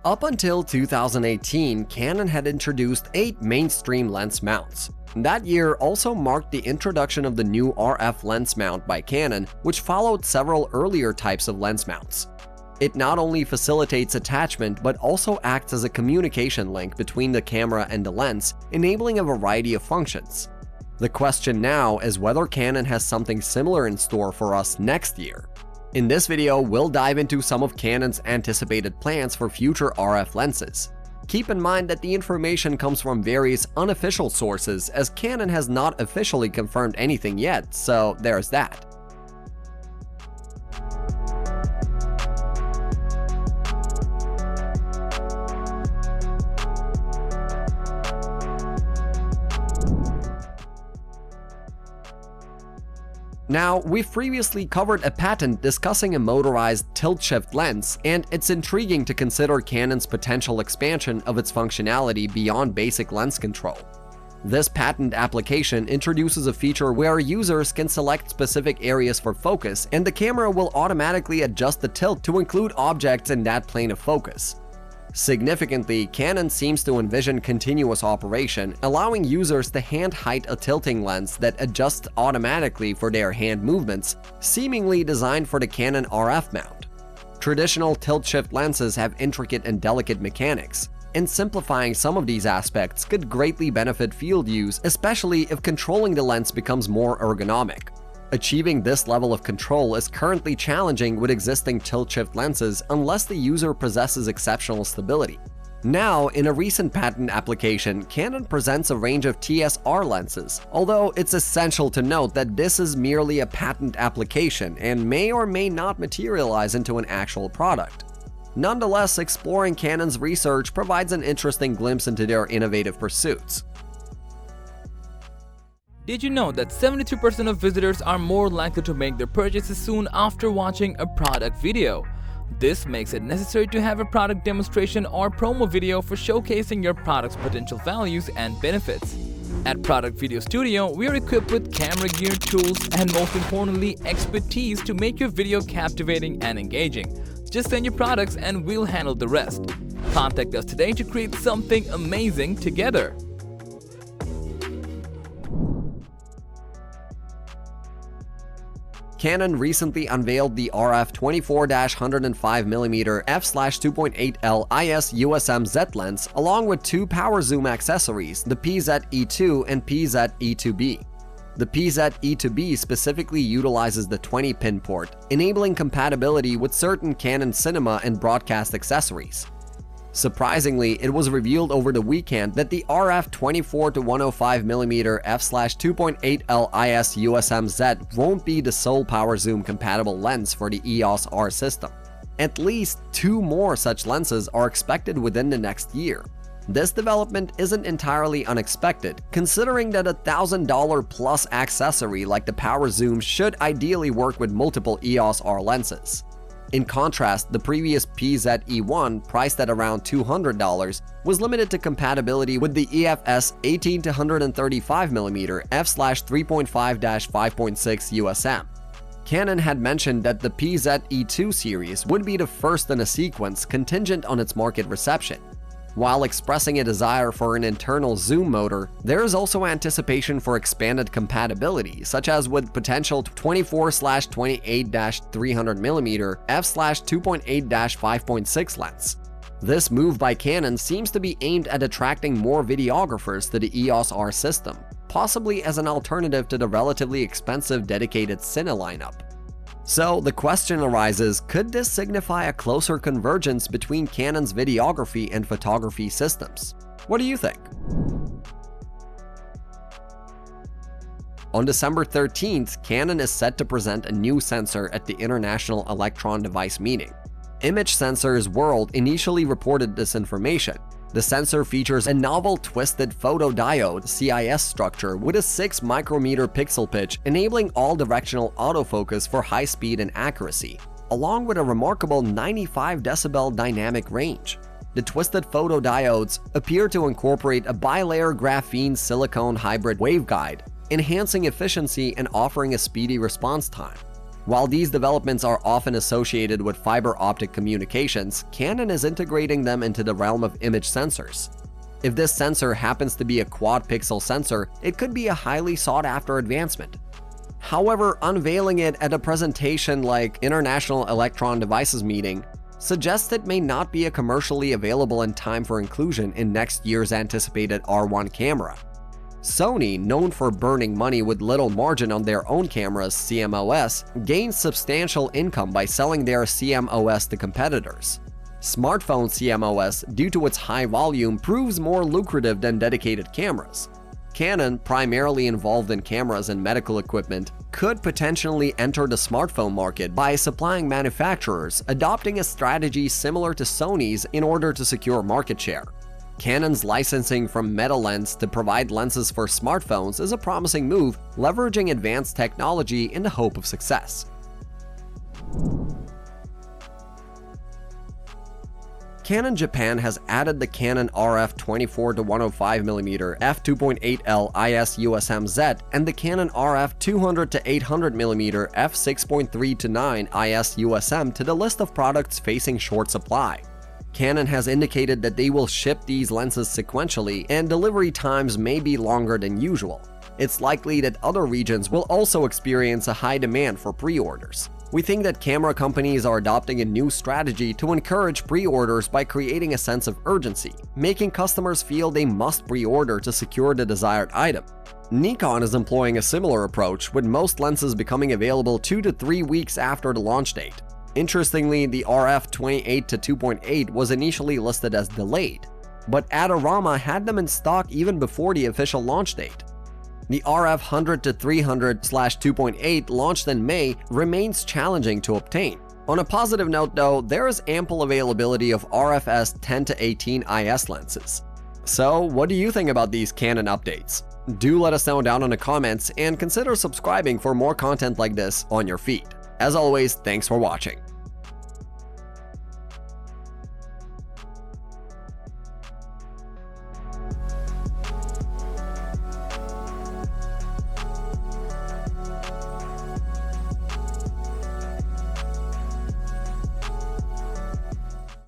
Up until 2018, Canon had introduced 8 mainstream lens mounts. That year also marked the introduction of the new RF lens mount by Canon, which followed several earlier types of lens mounts. It not only facilitates attachment but also acts as a communication link between the camera and the lens, enabling a variety of functions. The question now is whether Canon has something similar in store for us next year. In this video, we'll dive into some of Canon's anticipated plans for future RF lenses. Keep in mind that the information comes from various unofficial sources, as Canon has not officially confirmed anything yet, so there's that. Now, we've previously covered a patent discussing a motorized tilt-shift lens, and it's intriguing to consider Canon's potential expansion of its functionality beyond basic lens control. This patent application introduces a feature where users can select specific areas for focus, and the camera will automatically adjust the tilt to include objects in that plane of focus. Significantly, Canon seems to envision continuous operation, allowing users to hand height a tilting lens that adjusts automatically for their hand movements, seemingly designed for the Canon RF mount. Traditional tilt-shift lenses have intricate and delicate mechanics, and simplifying some of these aspects could greatly benefit field use, especially if controlling the lens becomes more ergonomic. Achieving this level of control is currently challenging with existing tilt-shift lenses unless the user possesses exceptional stability. Now, in a recent patent application, Canon presents a range of TSR lenses, although it's essential to note that this is merely a patent application and may or may not materialize into an actual product. Nonetheless, exploring Canon's research provides an interesting glimpse into their innovative pursuits. Did you know that 72% of visitors are more likely to make their purchases soon after watching a product video? This makes it necessary to have a product demonstration or promo video for showcasing your product's potential values and benefits. At Product Video Studio, we are equipped with camera gear, tools, and most importantly, expertise to make your video captivating and engaging. Just send your products and we'll handle the rest. Contact us today to create something amazing together. Canon recently unveiled the RF 24-105mm f/2.8L IS USM Z lens along with 2 power zoom accessories, the PZ-E2 and PZ-E2B. The PZ-E2B specifically utilizes the 20-pin port, enabling compatibility with certain Canon cinema and broadcast accessories. Surprisingly, it was revealed over the weekend that the RF 24-105mm f/2.8L IS USM Z won't be the sole power zoom compatible lens for the EOS R system. At least 2 more such lenses are expected within the next year. This development isn't entirely unexpected, considering that a $1,000 plus accessory like the power zoom should ideally work with multiple EOS R lenses. In contrast, the previous PZ-E1, priced at around $200, was limited to compatibility with the EFS 18-135mm f/3.5-5.6 USM. Canon had mentioned that the PZ-E2 series would be the first in a sequence contingent on its market reception. While expressing a desire for an internal zoom motor, there is also anticipation for expanded compatibility, such as with potential 24/28-300mm f/2.8-5.6 lens. This move by Canon seems to be aimed at attracting more videographers to the EOS R system, possibly as an alternative to the relatively expensive dedicated Cine lineup. So the question arises, could this signify a closer convergence between Canon's videography and photography systems? What do you think? On December 13th, Canon is set to present a new sensor at the International Electron Device Meeting. Image Sensors World initially reported this information. The sensor features a novel twisted photodiode (CIS) structure with a 6 micrometer pixel pitch, enabling all-directional autofocus for high speed and accuracy, along with a remarkable 95 decibel dynamic range. The twisted photodiodes appear to incorporate a bilayer graphene silicone hybrid waveguide, enhancing efficiency and offering a speedy response time. While these developments are often associated with fiber optic communications, Canon is integrating them into the realm of image sensors. If this sensor happens to be a quad-pixel sensor, it could be a highly sought-after advancement. However, unveiling it at a presentation like International Electron Devices meeting suggests it may not be commercially available in time for inclusion in next year's anticipated R1 camera. Sony, known for burning money with little margin on their own cameras, CMOS, gains substantial income by selling their CMOS to competitors. Smartphone CMOS, due to its high volume, proves more lucrative than dedicated cameras. Canon, primarily involved in cameras and medical equipment, could potentially enter the smartphone market by supplying manufacturers adopting a strategy similar to Sony's in order to secure market share. Canon's licensing from MetaLens to provide lenses for smartphones is a promising move, leveraging advanced technology in the hope of success. Canon Japan has added the Canon RF 24-105mm f2.8L IS-USM-Z and the Canon RF 200-800mm f6.3-9 IS-USM to the list of products facing short supply. Canon has indicated that they will ship these lenses sequentially and delivery times may be longer than usual. It's likely that other regions will also experience a high demand for pre-orders. We think that camera companies are adopting a new strategy to encourage pre-orders by creating a sense of urgency, making customers feel they must pre-order to secure the desired item. Nikon is employing a similar approach, with most lenses becoming available 2 to 3 weeks after the launch date. Interestingly, the RF 28-2.8 was initially listed as delayed, but Adorama had them in stock even before the official launch date. The RF 100-300/2.8 launched in May remains challenging to obtain. On a positive note though, there is ample availability of RFS 10-18 IS lenses. So what do you think about these Canon updates? Do let us know down in the comments and consider subscribing for more content like this on your feed. As always, thanks for watching.